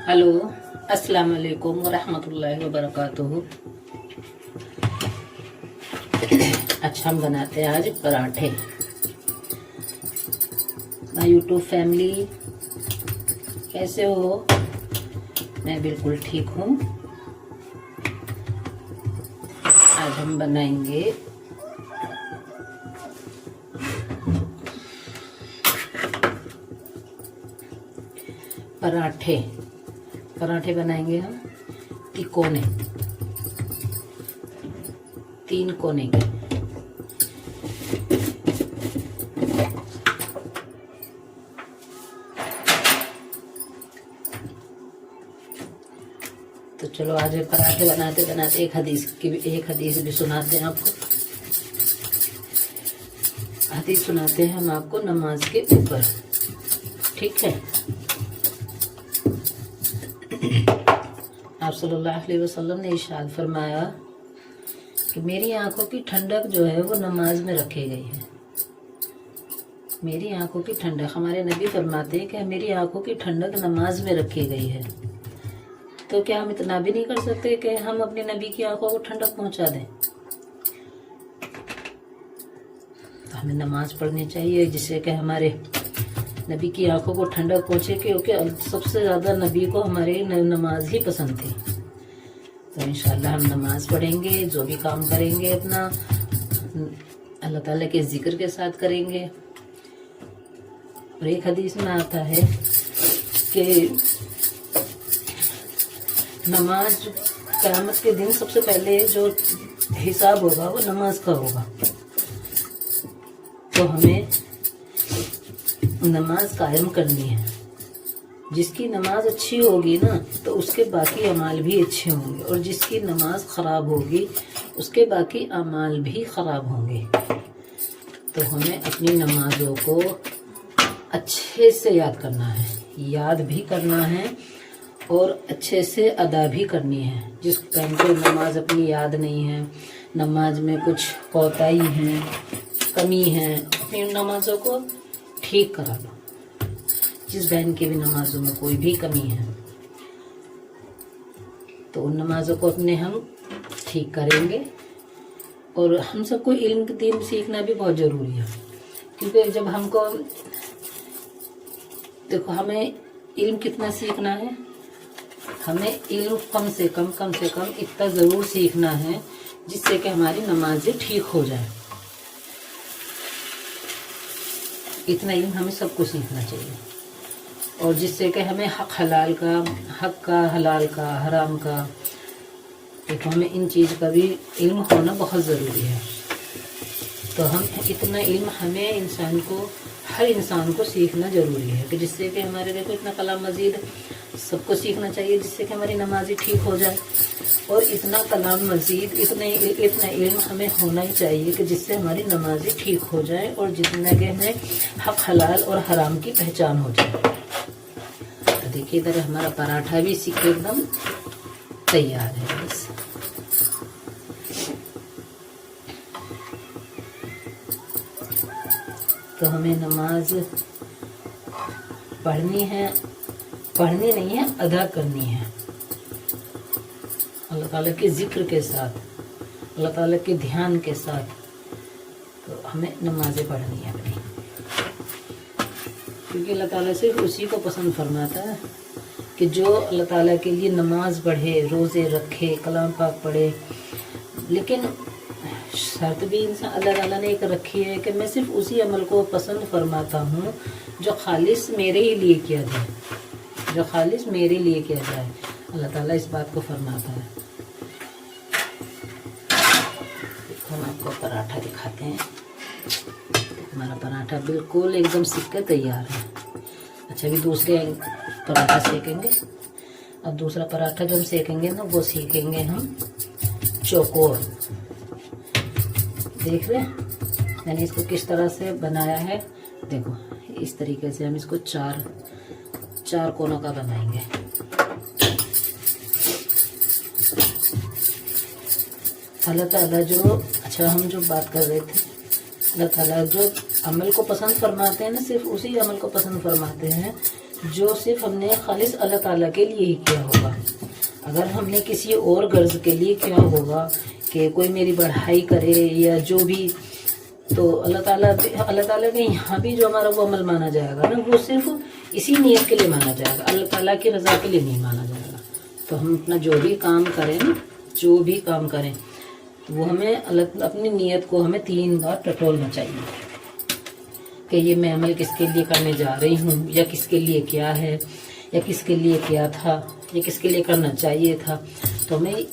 Hello, अस्सलाम वालेकुम वरहमतुल्लाहि वबरकातुहू। अच्छा, हम बनाते हैं आज पराठे। माय यूट्यूब फैमिली, कैसे हो? मैं बिल्कुल ठीक हूँ। आज हम बनाएंगे पराठे। पराठे बनाएंगे हम तिकोने, 3 कोने के। तो चलो आज पराठे बनाते बनाते एक हदीस भी सुनाते हैं आपको। हदीस सुनाते हैं हम आपको नमाज के ऊपर, ठीक है? आप सल्लल्लाहु अलैहि वसल्लम ने इरशाद फरमाया कि मेरी आंखों की ठंडक जो है वो नमाज में रखी गई है। मेरी आंखों की ठंडक, हमारे नबी फरमाते हैं कि मेरी आंखों की ठंडक नमाज में रखी गई है। तो क्या हम इतना भी नहीं कर सकते कि हम अपने नबी की आंखों को ठंडक पहुंचा दें? तो हमें नमाज पढ़नी चाहिए जिससे कि हमारे नबी की आंखों को ठंडक पहुंचे, क्योंकि सबसे ज़्यादा नबी को हमारे नमाज ही पसंद थी। तो इंशाल्लाह हम नमाज पढ़ेंगे, जो भी काम करेंगे अपना अल्लाह ताला के जिक्र के साथ करेंगे। और एक हदीस में आता है कि नमाज क़यामत के दिन सबसे पहले जो हिसाब होगा वो नमाज का होगा। तो हमें नमाज कायम करनी है। जिसकी नमाज अच्छी होगी ना तो उसके बाकी अमाल भी अच्छे होंगे, और जिसकी नमाज ख़राब होगी उसके बाकी अमाल भी ख़राब होंगे। तो हमें अपनी नमाजों को अच्छे से याद करना है, याद भी करना है और अच्छे से अदा भी करनी है। जिस टाइम पे नमाज अपनी याद नहीं है, नमाज में कुछ कोताही है, कमी है, अपनी नमाजों को ठीक करा लो। जिस बहन की भी नमाजों में कोई भी कमी है तो उन नमाजों को अपने हम ठीक करेंगे। और हम सबको इल्म दीन सीखना भी बहुत ज़रूरी है, क्योंकि जब हमको देखो, हमें इल्म कितना सीखना है, हमें इल्म कम से कम इतना ज़रूर सीखना है जिससे कि हमारी नमाजें ठीक हो जाए। इतना इल्म हमें सबको सीखना चाहिए, और जिससे कि हमें हक का, हलाल का, हराम का, देखो हमें इन चीज़ का भी इल्म होना बहुत ज़रूरी है। तो हम इतना इल्म हमें हर इंसान को सीखना ज़रूरी है, कि जिससे कि हमारे, देखो इतना कलाम मजीद सबको सीखना चाहिए जिससे कि हमारी नमाज़ी ठीक हो जाए। और इतना कलाम मजीद, इतना इल्म हमें होना ही चाहिए कि जिससे हमारी नमाज़ी ठीक हो जाए, और जितना कि हमें हक, हलाल और हराम की पहचान हो जाए। तो देखिए इधर हमारा पराठा भी सीख के एकदम तैयार है। बस तो हमें नमाज पढ़नी नहीं है, अदा करनी है अल्लाह ताला के जिक्र के साथ, अल्लाह ताला के ध्यान के साथ। तो हमें नमाजें पढ़नी है अपनी, क्योंकि अल्लाह ताला सिर्फ उसी को पसंद फरमाता है कि जो अल्लाह ताला के लिए नमाज पढ़े, रोज़े रखे, कलाम पाक पढ़े। लेकिन शर्त भी इंसान अल्लाह ताला ने एक रखी है कि मैं सिर्फ उसी अमल को पसंद फरमाता हूँ जो खालिस मेरे ही लिए किया जाए, जो खालिस मेरे लिए किया जाए। अल्लाह ताला इस बात को फरमाता है। देखो हम आपको पराठा दिखाते हैं। हमारा पराठा बिल्कुल एकदम सिक के तैयार है। अच्छा, अभी दूसरे पराठा सेकेंगे। अब दूसरा पराठा जो हम सेकेंगे ना, वो सेकेंगे हम चौकोर। देख रहे हैं मैंने इसको किस तरह से बनाया है। देखो इस तरीके से हम इसको चार कोनों का बनाएंगे। अल्लाह ताला हम जो बात कर रहे थे, अल्लाह ताला जो अमल को पसंद फरमाते हैं ना, सिर्फ उसी अमल को पसंद फरमाते हैं जो सिर्फ हमने खालिस अल्लाह ताला के लिए ही किया होगा। अगर हमने किसी और गर्ज के लिए किया होगा कि कोई मेरी बढ़ाई करे या जो भी, तो अल्लाह ताला के यहाँ भी जो हमारा वो अमल माना जाएगा ना, वो सिर्फ इसी नीयत के लिए माना जाएगा, अल्लाह ताला की रजा के लिए नहीं माना जाएगा। तो हम अपना जो भी काम करें ना, जो भी काम करें, तो वो हमें अपनी नीयत को हमें 3 बार टटोलना चाहिए कि ये मैं अमल किसके लिए करने जा रही हूँ, या किसके लिए क्या है, या किसके लिए क्या था, या किसके लिए करना चाहिए था। तो हमें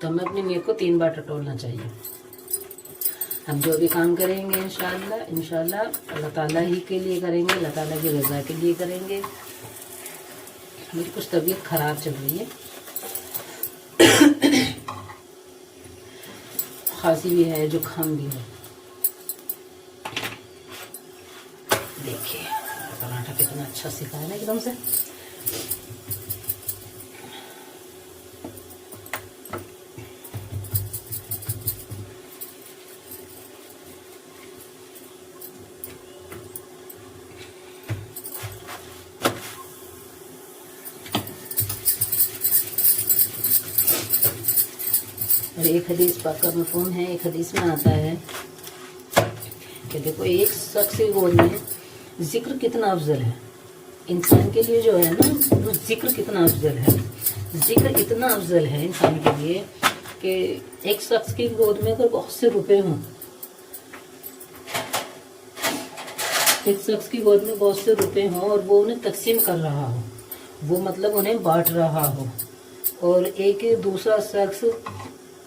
तो हमें अपनी नीयत को 3 बार टटोलना चाहिए। हम जो भी काम करेंगे इंशाल्लाह अल्लाह ताला ही के लिए करेंगे, अल्लाह ताला की रज़ा के लिए करेंगे। मेरी कुछ तबीयत खराब चल रही है, खांसी भी है, जुकाम भी है। देखिए पराठा कितना अच्छा सिका है ना एकदम से। और एक हदीस पाक का मफ़हूम है, एक हदीस में आता है कि देखो एक शख्स की गोद में जिक्र कितना अफजल है। इंसान के लिए जो है ना, वो जिक्र कितना अफजल है, जिक्र इतना अफजल है इंसान के लिए कि एक शख्स की गोद में अगर बहुत से रुपए हों, एक शख्स की गोद में बहुत से रुपए हों और वो उन्हें तकसीम कर रहा हो, वो मतलब उन्हें बांट रहा हो, और एक दूसरा शख्स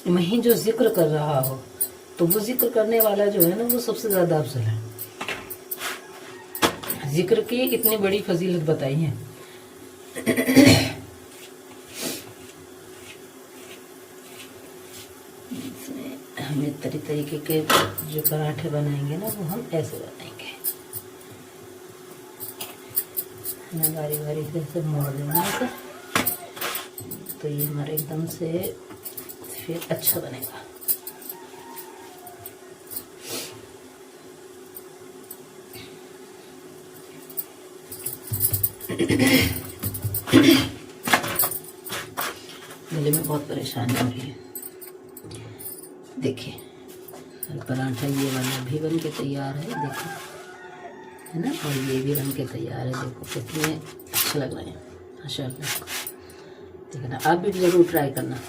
वहीं जो जिक्र कर रहा हो, तो वो जिक्र करने वाला जो है ना, वो सबसे ज्यादा अफजल है। जिक्र की इतनी बड़ी फजीलत बताई है। हमें तरीके के जो पराठे बनाएंगे ना, वो हम ऐसे बनाएंगे, हमें बारी बारी से मोड़ देना है, तो ये हमारे एकदम से फिर अच्छा बनेगा। गले में बहुत परेशानी हो रही है। देखिए पराठा ये वाला भी बन के तैयार है, देखो है ना, और ये भी बन के तैयार है। देखो कितने अच्छे लग रहे हैं माशाल्लाह। ठीक है ना, आप भी ज़रूर ट्राई करना।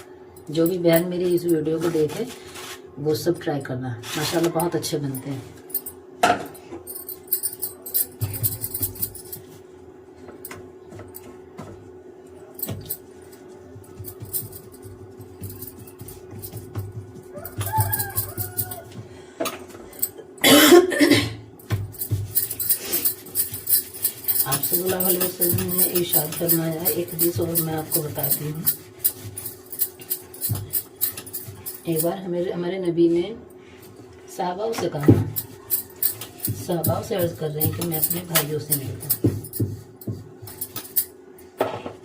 जो भी बहन मेरी इस वीडियो को देखे वो सब ट्राई करना, माशाल्लाह बहुत अच्छे बनते हैं। आप सल्लल्लाहु अलैहि वसल्लम ने इरशाद फरमाया, एक हदीस और मैं आपको बताती हूँ। एक बार हमारे नबी ने सहाबाओं से कहा, सहाबाओं से अर्ज कर रहे हैं कि मैं अपने भाइयों से मिलता।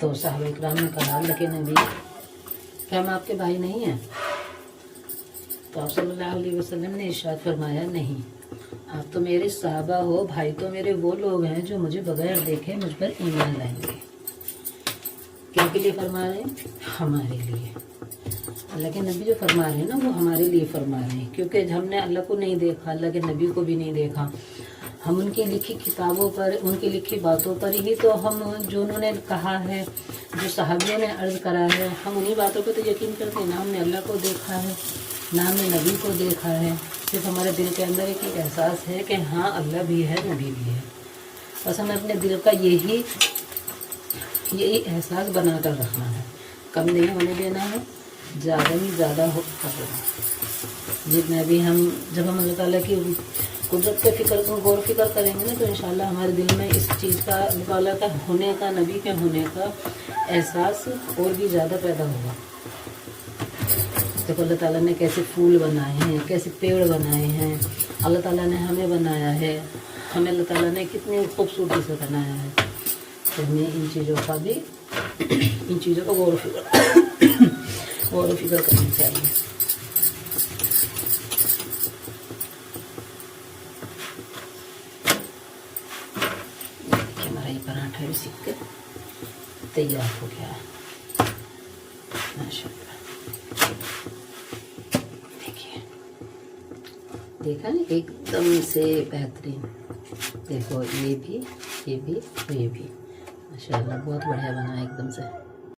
तो सहाबा इकराम ने कहा, लेकिन नबी क्या हम आपके भाई नहीं हैं? तो आप सल्लल्लाहु अलैहि वसल्लम ने इरशाद फरमाया, नहीं, आप तो मेरे सहाबा हो, भाई तो मेरे वो लोग हैं जो मुझे बगैर देखे मुझ पर ईमान लाएंगे। किनके लिए फरमा रहे हैं? हमारे लिए। अल्लाह के नबी जो फरमा रहे हैं ना, वो हमारे लिए फरमा रहे हैं, क्योंकि हमने अल्लाह को नहीं देखा, अल्लाह के नबी को भी नहीं देखा। हम उनकी लिखी किताबों पर, उनकी लिखी बातों पर ही तो हम, जो उन्होंने कहा है, जो सहाबियों ने अर्ज करा है, हम उन्हीं बातों पर तो यकीन करते हैं ना। हमने अल्लाह को देखा है, ना हमने नबी को देखा है, सिर्फ हमारे दिल के अंदर एक एहसास है कि हाँ अल्लाह भी है, नबी भी है। बस हमें अपने दिल का यही एहसास बना कर रखना है, कम नहीं होने देना है, ज़्यादा ही ज़्यादा हो करना। जितना भी हम, जब हम अल्लाह ताला की कुदरत के गौर फिक्र करेंगे ना, तो इंशाल्लाह हमारे दिल में इस चीज़ का, अल्लाह ताला का होने का, नबी के होने का एहसास और भी ज़्यादा पैदा होगा। देखो अल्लाह ताला ने कैसे फूल बनाए हैं, कैसे पेड़ बनाए हैं, अल्लाह ताला ने हमें बनाया है, हमें अल्लाह ताला ने कितनी खूबसूरती से बनाया है। तो हमें इन चीज़ों का भी, इन चीज़ों का गौर फिक्र करनी चाहिए। ये पराठा भी सीख के तैयार हो गया है माशाल्लाह। देखिए, देखा ना एकदम से बेहतरीन। देखो ये भी और ये भी माशाल्लाह बहुत बढ़िया बना है एकदम से।